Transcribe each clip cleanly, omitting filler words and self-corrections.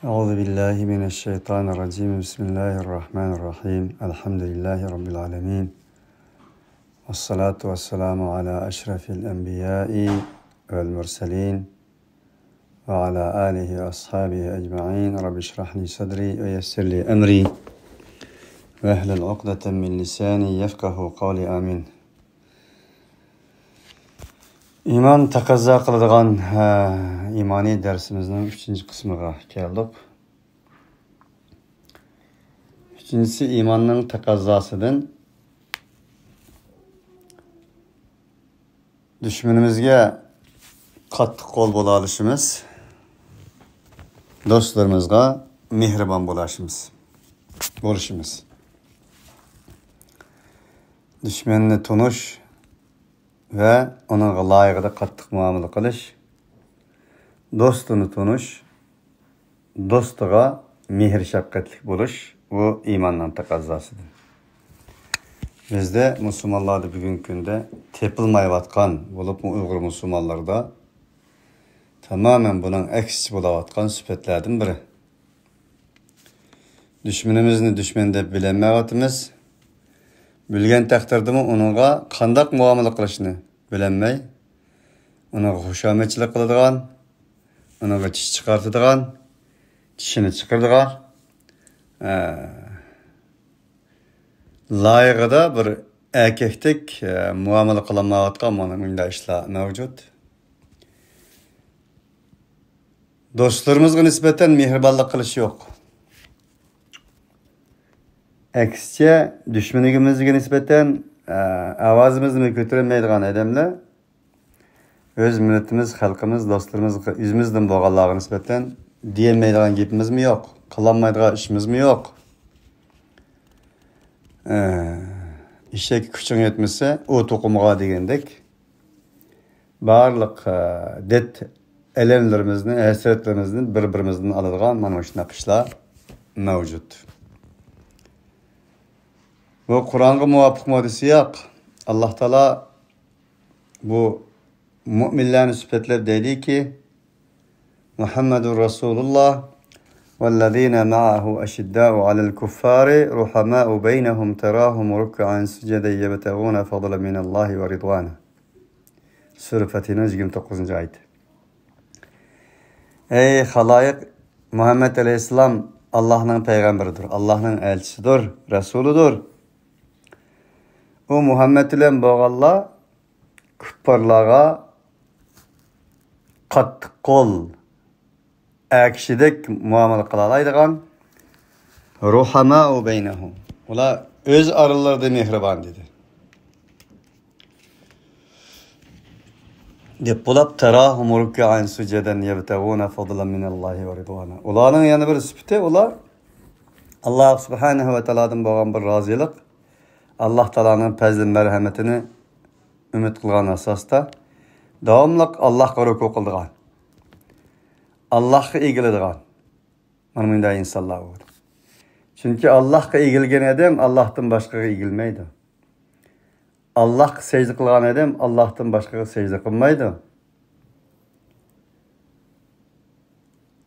أعوذ بالله من الشيطان الرجيم بسم الله الرحمن الرحيم الحمد لله رب العالمين والصلاة والسلام على أشرف الأنبياء والمرسلين وعلى آله وأصحابه أجمعين رب اشرح لي صدري ويسر لي أمري واحلل عقدة من لساني يفقه قولي آمين. İman taqozo qiladigan imoniy darsimizning 3-qismiga keldik. Uchinchisi imonning taqozosidan dushmanimizga qattiq qo'l bo'la olishimiz, do'stlarimizga mehribon bo'lishimiz. Dushmanni tunish ve onun layıqda qattiq muamele qilish, dostunu tunish, dostuga mehr shafqatli bo'lish bu imandan taqozosidir. Bizde Müslümanlarda bugün günde tepilmayvatkan bulup Uygur Müslümanlarda tamamen bunun eksisi bulavatkan süpetlerden biri. Düşmanimizni düşman deb bilemevatimiz. Bilgen takdirde mi onunla qandaq muamele qilishni bilenmey, ona xushomatchilik qiladigan, ona tish chiqaradigan, tishini chiqaradigan, layıqida bir erkeklik muamele qilmayotgan mana bunday ishlar mavjud. Do'stlarimizga nisbatan mehribonlik qilish yo'q. Aksice düşmanımızga nisbeten avazimizni ko'tarmaydigan odamlar öz milletimiz, xalqimiz, do'stlarimiz, yüzümüzden bo'lganlarga nisbeten diyelmaydigan gapimizmi yo'q, qilolmaydigan ishimizmi yo'q. Ishak kuching yetmasa, o't o'qimga degandek barliq det elemlerimizni, hasratlarimizni bir-birimizdan oladigan mana shunaqa ishlar mavjud. Bu Kur'an'a muvafık modisi yok. Allah Teala bu müminlerin süpetlep dedi ki Muhammedur Resulullah وَالَّذ۪ينَ مَعَهُ أَشِدَّاءُ عَلَى الْكُفَّارِ رُحَمَاءُ بَيْنَهُمْ تَرَاهُمْ رُكَّعًا سُجَّدًا يَبْتَغُونَ فَضْلًا مِنَ اللّٰهِ وَرِضْوَانَهُ Sure Fatih'in 29. ayet. Ey halayık, Muhammed Aleyhisselam Allah'ın peygamberidir, Allah'ın elçisidir, Resuludur. O Muhammed ile bağalla küffarlara qattiq qo'l akshidek muomala qilalaydigan ruhamau baynahum. Ular öz aralarida mehribon dedi. Deb bulab tarahum ruk'an sujadan yabtaguna fadlan min Allahi ve ridwana. Ularning yana bir sifati ular Allah subhanahu ve taoladan bo'lgan bir rozilik, Allah Teala'nın fazl merhametini ümit kılgan asasda davamlıq Allah'a ruku kıldıgan, Allah'a ilgiledigan manımında insanlar var. Çünkü Allah'a ilgilgen adam Allah'tan başka ilgilmeydi. Allah'a secde kılgan adam Allah'tan başka secde kılmaydı.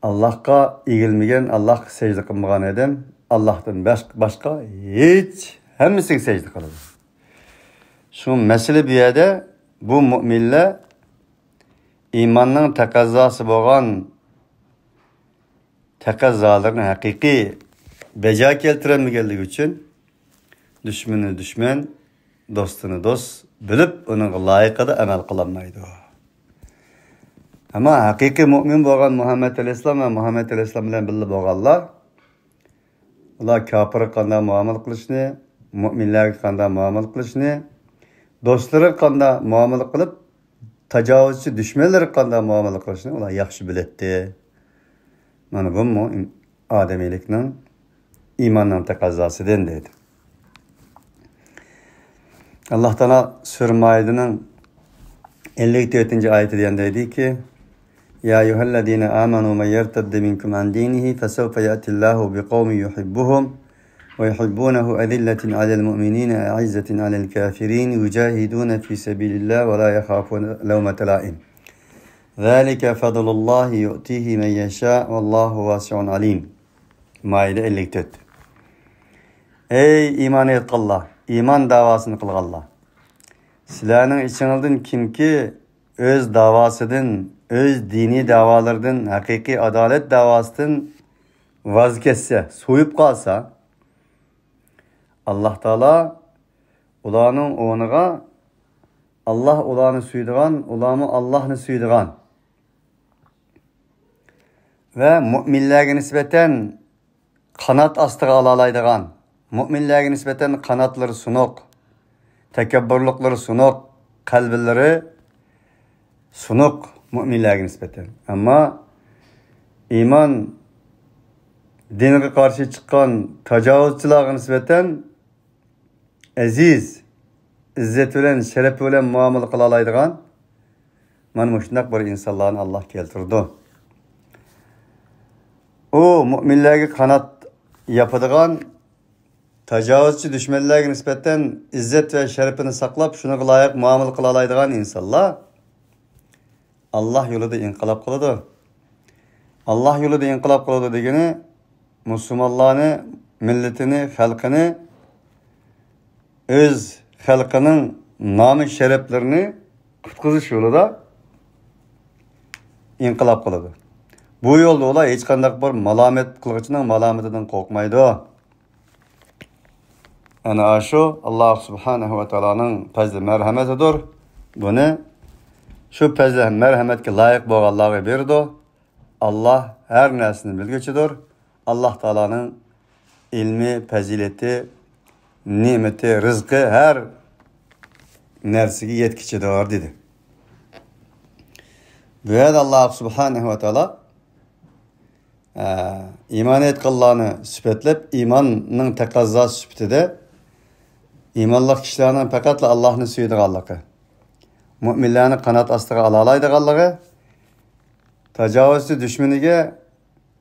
Allah'a ilgilmegen, Allah'a secde kılmagan adam Allah'tan başka hiç hemmisi secde kılır. Şu mesele bir yerde bu müminler imanın taqozosi bo'lgan taqozolarni haqiqiy beja keltirmaganligi uchun düşmanı düşman, dostunu dost bilib uning loyiqida amal qilolmaydi. Ama haqiqiy mümin bo'lgan Muhammed Aleyhisselam ve Muhammed Aleyhisselam bilan birga bo'lganlar ular kafirga qanday muomala qilishni, müminlerge qanday muomala qilishni, do'stlari qanday muomala qilib, tajovuzchi dushmanlari qanday muomala qilishni ular yaxshi biladi. Mana bu odamiylikning imonning taqozosidan dedi. Allah Teala Sure Maide'nin 54. ayetinde dedi ki Ya eyyühellezine amenu men yertedde minkum an dinihi fesevfe ya'tillahu biqavmin yuhibbuhum ويحبونه أذلة على المؤمنين أعزة على الكافرين يجاهدون في سبيل الله ولا يخافون لومة لائم Zalika fadlullahi yu'tihi men yasha vallahu vasi'un alim. Maide 54. Ey iman etqanlar, iman davasını qılğanlar. Sizlarning içinizden kimki öz davasıdan, öz dini davalardan, haqiqiy adalet davasından vaz kesse, soyup qalsa, Allah Taala ularning o'rniga Allah ularni suydigan, ularni Allahni suydigan ve müminlerge nispeten kanat astığı alalaydigan, müminlerge nispeten kanatları sunuk, tekebburlukları sunuk, kalbilleri sunuk müminlerge nispeten. Ama iman dinine karşı çıkan tecavüzçülerge nispeten aziz, izzet bilen, şeref bilen muamele kılalaydigan mana şundak bir insanların Allah keltirdi. O müminlerge kanat yapadigan tecavüzçü düşmanlarga nispeten izzet ve şerefini saklap şunu layık muamele kılalaydigan insanlar Allah yolunda inqilab qiladi. Allah yolunda inqilab qiladi degani Müslümanlarni, milletini, halkını öz halkının namı şereflerini kutkuzuş yolunda inqilab qiladi. Bu yolda ola hech qanday bir malamet qilg'ichning malametidan qo'rqmaydi. Ana şu Allah subhanahu ve taolaning fazli merhametidir. Bunu şu fazli merhametga layık bo'lganlarga berdi. Allah her narsani bilguchidir. Allah Taolaning ilmi, fazileti, nimeti, rizqi her narsaga yetkichidir dedi. Bu yerda Allah subhanahu ve taolo iman etganlarni sifatlab, imanning taqozosi sifatida imonli kishilarning faqat Allohni suyadiganligi, mu'minlarni qanot ostiga ola oladiganligi, tajovuzchi dushmaniga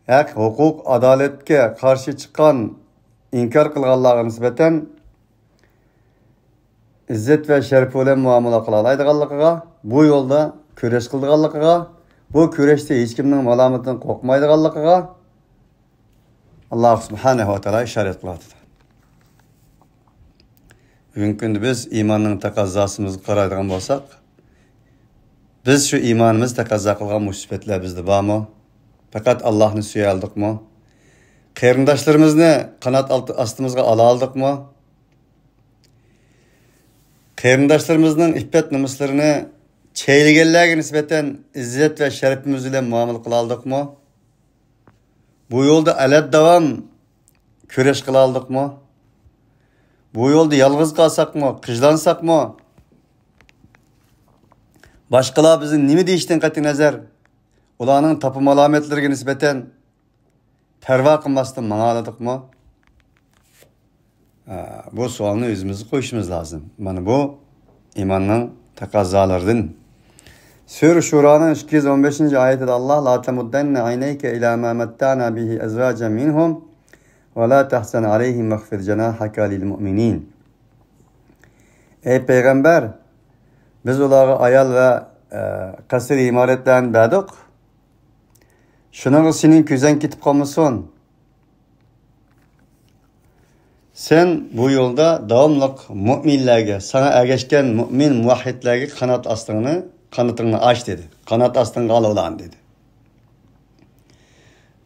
haq, huquq, adolatga qarshi chiqqan, inkor qilganlarga nisbatan izzet ve şeref bilan muomala qila oladiganligiga, bu yo'lda kurash qiladiganligiga, bu kurashda hech kimning malomatidan qo'rqmaydiganligiga Allah subhanahu ve taolo ishorat qiladi. Bugungi kunda biz imonning taqozosimizga qaraydigan bo'lsak, biz shu imonimiz taqozo qilgan musibatlar bizda bormi? Faqat Allohni suya oldikmi? Qarindoshlarimizni qanot ostimizga ola oldikmi? Qarindoshlarımızın iffet nomuslarini çeyligenlerge nispeten izzet ve şerefimiz ile muamele qila oldikmi? Bu yolda alad davam kurash qila oldikmi? Bu yolda yolg'iz qolsakmi, qijlansakmi? Boshqalar bizni nima deyishdan qat'iy nazar, ularning topim alomatlariga nisbatan parvo qilmasdan mana oladikmi? Bu sualni o'zimizga qo'yishimiz lazım. Mana bu imanning taqozolardan. Sura Shuroning 215-oyatida Allah la tamuddanna aynayka ila ma matta'na bihi azwajan minhum va la tahzan alayhim waghfir janahaka lil mu'minin. Ey payg'ambar, biz ularga ayol va qasr imoratlarni berdik. Shuning sening ko'zing ketib qolmasin. Sen bu yolda davamlıq müminlerge, sana ergeçken mümin muvahhidlerge kanatını aç dedi. Kanat astığını al olan dedi.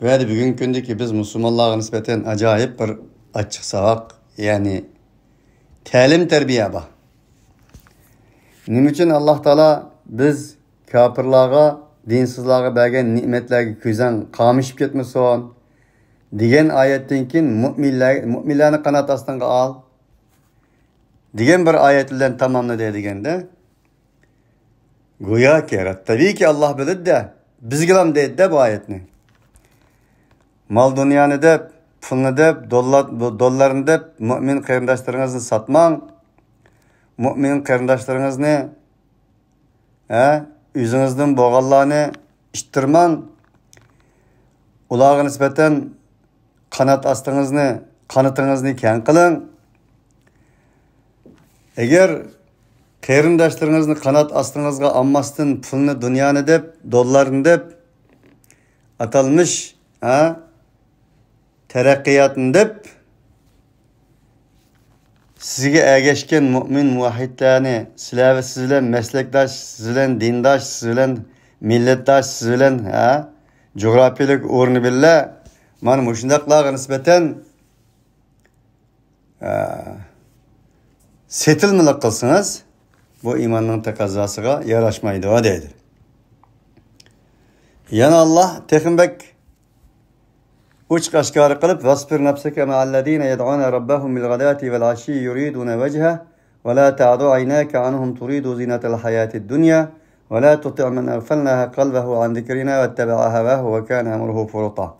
Böyle bugün gündeki biz Müslümanlara nispeten acayip bir açık savak, yani talim terbiye bak. Nim için Allah Teala biz kafirlara, dinsizlere bergen nimetlerge küzen kamışıp ketmesin degan oyatdan keyin mu'minlarni qanot ostiga ol degan bir oyat bilan tamomladi deganda go'yoki tabiiyki Alloh biladi-da, bizga ham deydi-da bu oyatni. Mol dunyoni deb, pulni deb, dollarni deb mu'min qarindoshlaringizni sotmang. Mu'min qarindoshlaringizni o'zingizdan bo'lganlarni ishtirmang. Ularga nisbatan kanatınızı keng qiling. Eğer Qarindoshlarıngizni qanot ostingizga olmasdan pulni, dunyoni deb, dollarni deb, atalmış taraqqiyotni deb sizga ergashgan mo'min muvahhidlarni, sizlar va siz bilan maslakdosh, siz bilan dindosh, siz bilan millatdosh, siz bilan jo'grafiyalik o'rni billa mana mushundaqlarga nisbatan setilmilik qilsangiz, bu iymonning taqozosiga yarashmaydi deydi. Yana Allah texinbek uch aşkarı qilib vasfir nafsaka ma'allazina yad'una rabbahum bil ghadati vel ashi yuriduna wajha ve la ta'du aynaka anhum turidu zinatal hayatid dunya ve la tuti' man aghfalnaha qalbahu an zikrina wattaba'a hawahu ve kana amruhu furuta.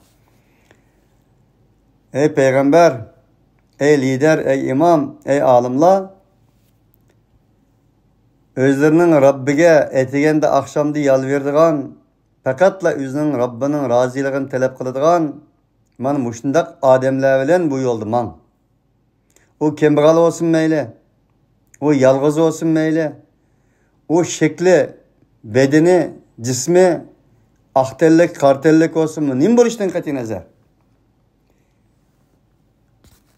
Ey peygamber, ey lider, ey imam, ey alimlar, özlerinin Rabbiga etigende akşamda yalverdigan, faqatla özünün Rabbinin raziligini talep qiladigan mana mushundaq odamlar bilan bu yo'lda man. U kambag'al bo'lsin mayli, u yolg'iz bo'lsin mayli, u shakli, bedeni, jismi aqtellik, qartellik bo'lsinmi, nim bo'lishdan qat'iy nazar.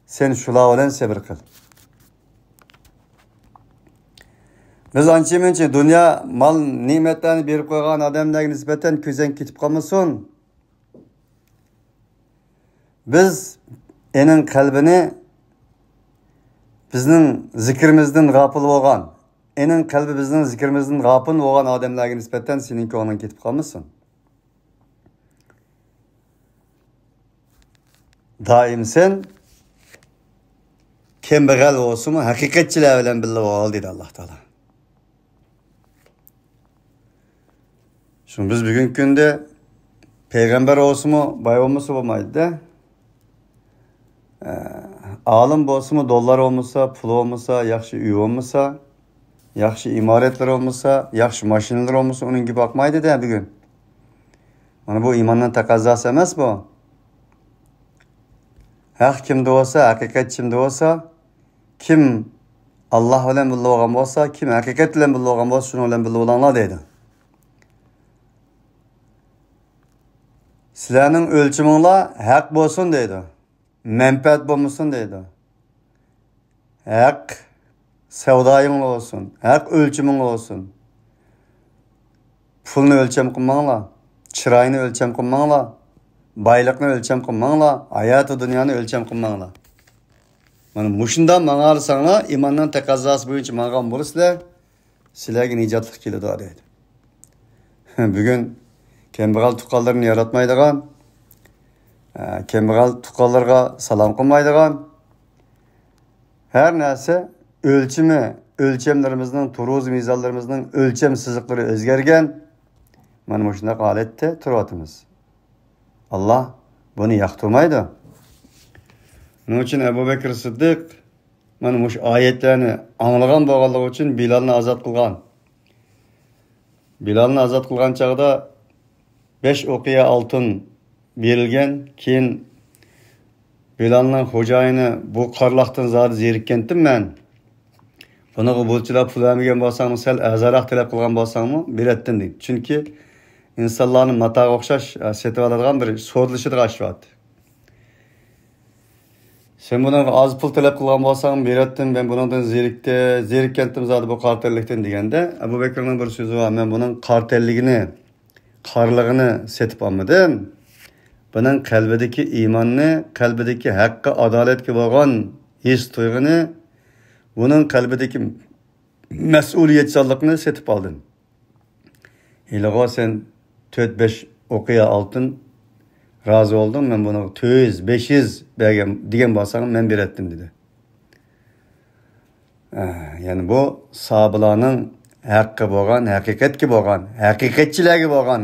Sen shular bilan sabr qil. Biz ancha-muncha dunyo mol ne'matlarni berib qo'ygan odamlarga nisbatan ko'zdan ketib qolmasin. Biz enin qalbini bizning zikrimizdan g'afil bo'lgan, enin qalbi bizning zikrimizdan g'afil bo'lgan odamlarga nisbatan sening ko'ngling ketib qolmasin. Doim sen kambag'al bo'lsinmi, haqiqatchilar bilan birga bo'l dedi Alloh taolo. Şimdi biz bugünkü günde peygamber olsunmu, bay olması olmaydı. Alim olsunmu, dollar olmasa, pul olmasa, yaxşı uy olmasa, yaxşı imaretler olmasa, yaxşı maşinalar olmasa onun gibi bakmaydı da bugün. Mana bu imanın taqozosi emas bu. Haq kimde olsa, haqiqat kimde olsa, kim Allah bilan birga bo'lgan bo'lsa, kim haqiqat bilan birga bo'lgan bo'lsa, shuni bilan birga bo'linglar deydi. Sizlarning o'lchiminglar haq bo'lsin deydi. Menfaat bo'lmasin deydi. Haq savdoying olsun, haq o'lchiming olsun. Pulni o'lcham qilmanglar, chiroyni o'lcham qilmanglar, boylikni o'lcham qilmanglar, hayoti dunyoni o'lcham qilmanglar. Mana mushundan mang'arsanglar, iymonning taqozosi bo'yicha mang'an bo'lsizlar, sizlarga nijotlik keladi deydi. Bugun kambag'al tuqqanlarni yaratmaydigan, kambag'al tuqqanlarga salom qilmaydigan, her narsa o'lchamlarimizning, turuz mizonlarimizning o'lcham siziqlari o'zgargan. Mana shunday holatda turyapmiz. Alloh buni yoqtirmaydi. Buning uchun Abu Bakr Siddiq mana shu oyatlarni anglagan bo'lganligi uchun Bilalni ozod qilgan. Bilalni ozod qilgan chaqda 5 o'qiya oltin berilgan. Keyin Bilalning xo'jayini bu qarloqdan zodi zerikkandim men. Bunaqa bo'lchilar pul olmagan bo'lsam, sal azaroq talab qilgan bo'lsam-mu, beratdim deydi. Chunki insonlarning matoga o'xshash setib oladigan bir so'dlishida qashvat. Sen bunaqa oz pul talab qilgan bo'lsam, beratdim, men bundan zerikkandim zodi bu qartellikdan deganda, Abu Bakrning bir so'zi bor, men buning qarlig'ini setib olmadim. Buning qalbidagi iymonni, qalbidagi haqqa, adolatga bo'lgan his tuyg'uni, buning qalbidagi mas'uliyatchanlikni setib oldim. Ilg'o sen 4-5 o'qiya oltin razı oldum, men buni 400-500 bergan degan bo'lsam, men beratdim dedi. Yani bu sahabalarning haqqi bo'lgan, haqiqatga bo'lgan, haqiqatchilarga bo'lgan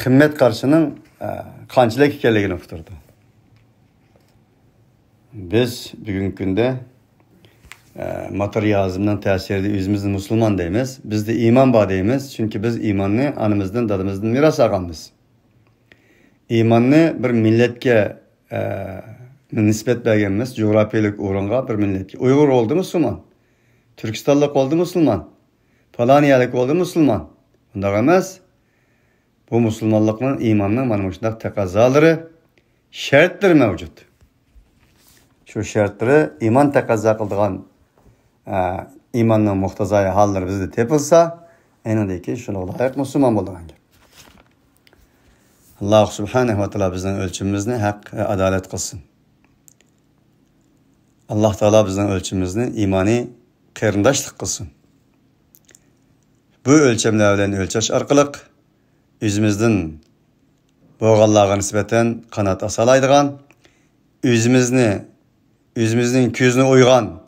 qimmat qarshining qanchalik ekanligini uqtirdi. Biz bugungi kunda materializmning ta'sirida o'zimizni musulmon deymiz. Bizda iymon bor deymiz, chunki biz iymonni onamizdan, dadamizdan meros olganmiz. Iymonni bir millatga nisbat berganmiz, jo'grafiyalik o'ringa bir millatga. Uyg'ur bo'ldi musulmon. Türkistanlık oldu Müslüman. Falaniyalik oldu Müslüman. Bundak emas. Bu Müslümanlıkның, imanның mana şundaq taqazalары, şartları mevcut. Şu şartları iman taqazza qildigan imanның muhtazai hallari bizde tepilsa, enadeki şuna layiq Müslüman bo'lgan. Allah subhanahu wa ta'ala bizning ölçümimizni haq adalet qilsin. Allah Teala bizning ölçümimizni imani qarindoshlik qilsin. Bu ölçemler bilan ölçeş orqali özümüzden bo'lganlarga nisbatan qanot asalaydigan, özümüzning ko'zini o'ygan,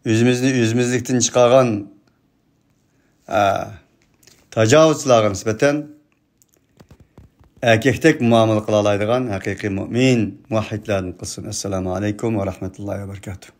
özümüzni özümizlikdan chiqargan tajovuzlarga nisbatan erkekdek muomala qila oladigan haqiqiy mu'min, muvahhidlardan qilsin. Assalomu alaykum va rahmatullohi va barakatuh.